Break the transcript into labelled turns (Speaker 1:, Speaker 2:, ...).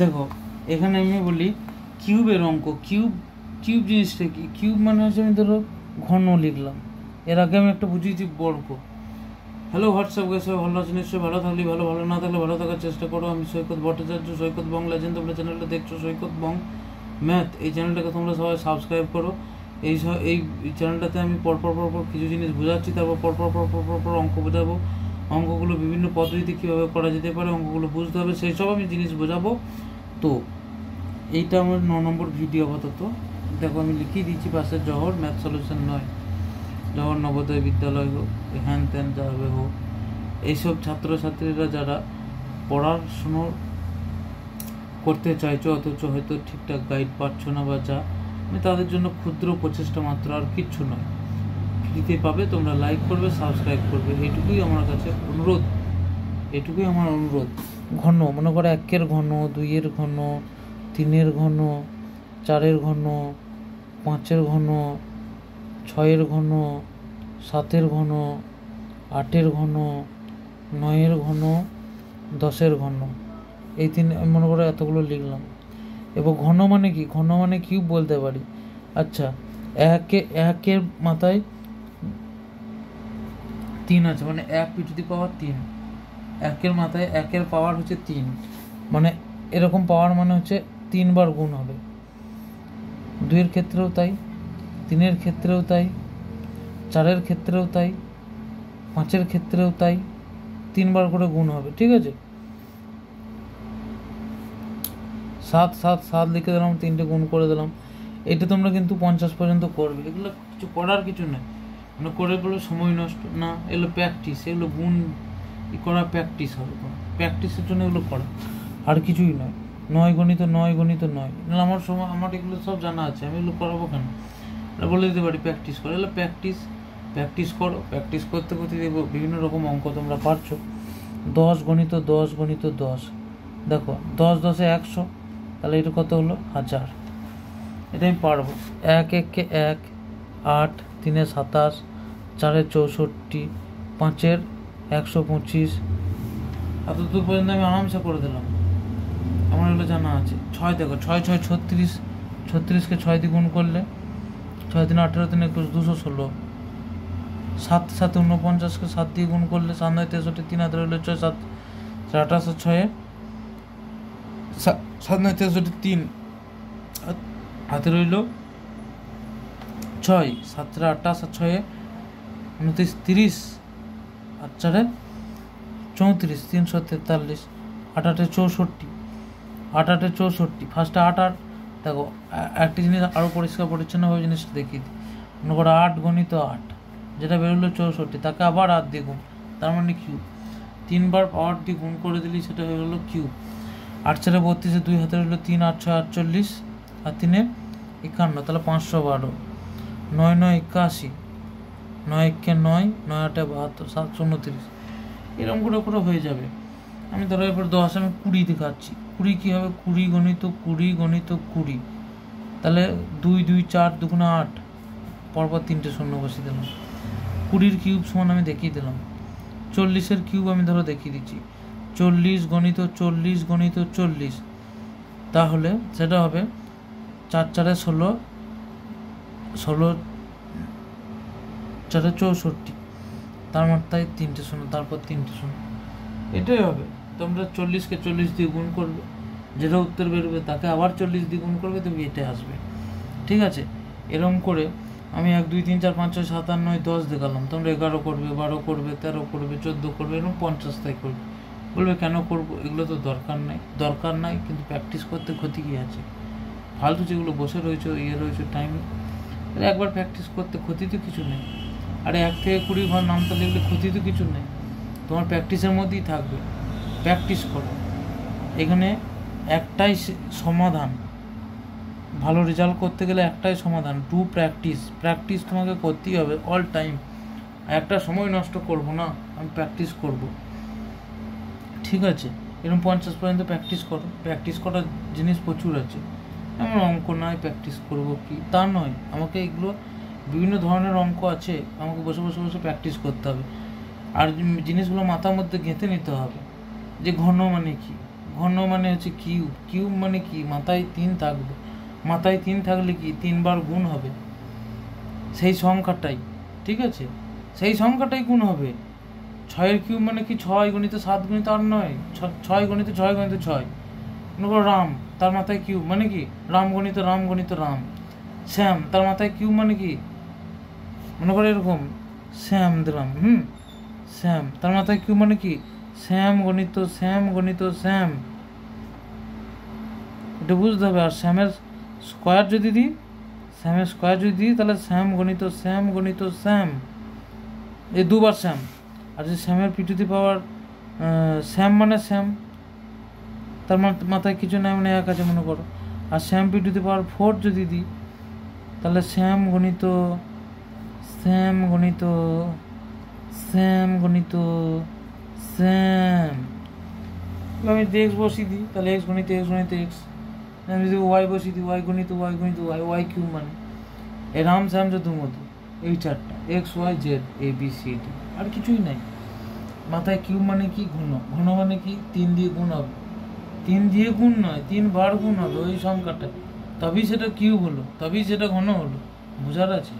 Speaker 1: দেখো এখানে আমি বলি কিউবের অঙ্ক। কিউব কিউব জিনিসটা কি? কিউব মানে হচ্ছে, আমি ধরো ঘন লিখলাম, এর আগে আমি একটা বুঝিয়েছি বর্গ। হ্যালো হোয়াটসঅ্যাপ গাইস, সবাই ভালো আছেন নিশ্চয়ই? ভালো থাকলে ভালো, ভালো না থাকলে ভালো থাকার চেষ্টা করো। আমি সৈকত ভট্টাচার্য, সৈকত বং লেজেন্ড। তোমরা চ্যানেলটা দেখছো সৈকত বং ম্যাথ, এই চ্যানেলটাকে তোমরা সবাই সাবস্ক্রাইব করো। এই চ্যানেলটাতে আমি পরপর কিছু জিনিস বোঝাচ্ছি, তারপর পরপর অঙ্ক বোঝাবো। অঙ্কগুলো বিভিন্ন পদ্ধতিতে কীভাবে করা যেতে পারে, অঙ্কগুলো বুঝতে হবে, সেই সব আমি জিনিস বোঝাবো। তো এইটা আমার 9 নম্বর ভিডিও আপাতত। দেখো আমি লিখিয়ে দিচ্ছি পাশে, জহর ম্যাথ সলিউশন নয়, জহর নবোদয় বিদ্যালয় হোক, হ্যান ত্যান যাবে হোক, এইসব ছাত্রছাত্রীরা যারা পড়াশুনো করতে চাইছো অথচ হয়তো ঠিকঠাক গাইড পাচ্ছ না বা যা, তাদের জন্য ক্ষুদ্র প্রচেষ্টা মাত্র, আর কিচ্ছু নয়। ফ্রিতে পাবে, তোমরা লাইক করবে, সাবস্ক্রাইব করবে, এইটুকুই আমার কাছে অনুরোধ, এটুকুই আমার অনুরোধ। ঘন মনে করো 1-এর ঘন, 2-এর ঘন, 3-এর ঘন, 4-এর ঘন, 5-এর ঘন, 6-এর ঘন, 7-এর ঘন, 8-এর ঘন, 9-এর ঘন, 10-এর ঘন, এই মনে করো এতগুলো লিখলাম। এবং ঘন মানে কি? ঘন মানে কিউব বলতে পারি। আচ্ছা, একের মাথায় 3 আছে, মানে 1 টু পাওয়ার 3। 1-এর মাথায় 1-এর পাওয়ার হচ্ছে 3, মানে এরকম পাওয়ার মানে হচ্ছে 3 বার গুণ হবে। 2-এর ক্ষেত্রেও তাই, 3-এর ক্ষেত্রেও তাই, 4-এর ক্ষেত্রেও তাই, 5-এর ক্ষেত্রেও তাই, 3 বার করে গুণ হবে। ঠিক আছে, 7 লিখে দিলাম, 3টে গুণ করে দিলাম। এটা তোমরা কিন্তু 50 পর্যন্ত করবে, এগুলো কিছু করার কিছু নেই, মানে করে বলে সময় নষ্ট না, এগুলো প্র্যাকটিস, এগুলো গুণ করা প্র্যাকটিস হবে, প্র্যাকটিসের জন্য এগুলো করা, আর কিছুই নয়। 9 গণিত 9, আমার সময় আমার এগুলো সব জানা আছে, আমি এগুলো করাবো কেন? বলে দিতে পারি প্র্যাকটিস করো, এগুলো প্র্যাকটিস করো। প্র্যাকটিস করতে দেখবো বিভিন্ন রকম অঙ্ক তোমরা পারছো। 10 গণিত 10, দেখো 10 10-এ 100, তাহলে এটা কত হলো? 1000। এটা আমি পারবো। 1-1-এ 1, 8, 3-এ 27, 4-এ 64, 5-এর 125, এতদূর পর্যন্ত আমি আরামসে করে দিলাম, আমার এগুলো জানা আছে। 6 দেখো, 6 6 36, 36কে 6 দিয়ে গুণ করলে 6 3 18 3 21 216। 7 7 49কে 7 দিয়ে গুণ করলে 7 9 63, 3 হাতে রইল 6, 7 28 6, 7 9 63, 3 হাতে রইল 6, 7 28 6 29 30, আর 4 34, 343, 8 8 64, 8 8 64, ফার্স্টে 8 8। দেখো একটা জিনিস আরও পরিষ্কার পরিচ্ছন্নভাবে জিনিসটা দেখিয়ে দিই। মনে করো 8 গণিত 8, যেটা বেরোলো 64, তাকে আবার 8 দিয়ে গুণ, তার মানে কিউব। 3 বার পাওয়ার দিয়ে গুণ করে দিলি, সেটা হয়ে গেলো কিউব। 8 4 32, 2 হাতে রইলো 3, 8 6 48, আর 3 51, তাহলে 512। 9 9 81, 9 1 9, 9 8 72, 7 29, এরকম করে হয়ে যাবে। আমি ধরো এরপর 10 আমি 20 দেখাচ্ছি। 20 কী হবে? 20 গণিত 20, তাহলে 2 2 4 2 8, পরপর 3টে শূন্য বসিয়ে দিলাম। 20-এর কিউব সমান আমি দেখিয়ে দিলাম। 40-এর কিউব আমি ধরো দেখিয়ে দিচ্ছি। 40 গণিত 40, তাহলে সেটা হবে 4 4 16, 16 4 64, তার মাত্রায় 3টে শূন্য, তারপর 3টে শূন্য, এটাই হবে। তোমরা 40কে 40 দিয়ে গুণ করবে, যেটা উত্তর বেরোবে তাকে আবার 40 দিয়ে গুণ করবে, তুমি এটাই আসবে। ঠিক আছে, এরকম করে আমি 1 2 3 4 5 6 7 8 9 10 দেখালাম। তোমরা 11 করবে, 12 করবে, 13 করবে, 14 করবে, এরকম 50 তাই করবে। বলবে কেন করবো? এগুলো তো দরকার নাই, কিন্তু প্র্যাকটিস করতে ক্ষতি কী আছে? ফালতু যেগুলো বসে রয়েছে রয়েছে টাইম, একবার প্র্যাকটিস করতে ক্ষতি তো কিছু নেই। আরে 1 থেকে 20 ঘর নামতে লিখলে ক্ষতি তো কিছু নেই, তোমার প্র্যাকটিসের মধ্যেই থাকবে। প্র্যাকটিস করো, এখানে একটাই সমাধান। ভালো রেজাল্ট করতে গেলে একটাই সমাধান, ডু প্র্যাকটিস তোমাকে করতেই হবে অল টাইম। একটা সময় নষ্ট করব না, আমি প্র্যাকটিস করব। ঠিক আছে, এরকম 50 পর্যন্ত প্র্যাকটিস করো। প্র্যাকটিস করার জিনিস প্রচুর আছে, এমন অঙ্ক নয় প্র্যাকটিস করব কি তা নয়, আমাকে এগুলো বিভিন্ন ধরনের অঙ্ক আছে, আমাকে বসে প্র্যাকটিস করতে হবে। আর জিনিসগুলো মাথার মধ্যে গেঁথে নিতে হবে, যে ঘন মানে কি, ঘন মানে হচ্ছে কিউব। কিউব মানে কি, মাথায় 3 থাকবে। মাথায় 3 থাকলে কি 3 বার গুণ হবে সেই সংখ্যাটাই, ঠিক আছে? সেই সংখ্যাটাই গুণ হবে। 6 কিউব মানে কি 6 গুণিত 7 গুণিত 8 নয়, 6 গুণিত 6 গুণিত 6। মনে করো রাম, তার মাথায় কিউব মানে কি রাম গণিত রাম গণিত রাম। শ্যাম, তার মাথায় কিউব মানে কি, মনে করো এরকম শ্যাম দিলাম, শ্যাম, তার মাথায় কিউব মানে কি শ্যাম গণিত শ্যাম গণিত শ্যাম। এটা বুঝতে হবে। আর শ্যামের স্কোয়ার যদি দিই, শ্যামের স্কোয়ার যদি দিই, তাহলে শ্যাম গণিত শ্যাম গণিত শ্যাম, এই 2 বার শ্যাম। আর যদি শ্যামের পি টু দি পাওয়ার শ্যাম মানে শ্যাম, তার মাথায় কিছু নাই মানে 1 আছে মনে করো। আর শ্যাম পি টু দি পাওয়ার 4 যদি দিই, তাহলে শ্যাম গণিত শ্যাম গণিত শ্যাম গণিত শ্যাম। আমি যদি এক্স বসিয়ে দিই, তাহলে এক্স গণিত এক্স গণিত এক্স। আমি যদি ওয়াই বসিয়ে দিই, ওয়াই গণিত ওয়াই গণিত ওয়াই, ওয়াই কিউব মানে এই রাম শ্যাম যদুমধু, এই 4টা x Y Z A B C D, আর কিছুই নাই। মাথায় কিউব মানে কি ঘন, ঘন মানে কি 3 দিয়ে গুণ হবে। 3 দিয়ে গুণ নয়, 3 বার গুণ হবে ওই সংখ্যাটা, তবেই সেটা কিউব হলো, তবেই সেটা ঘন হলো। বোঝার আছে?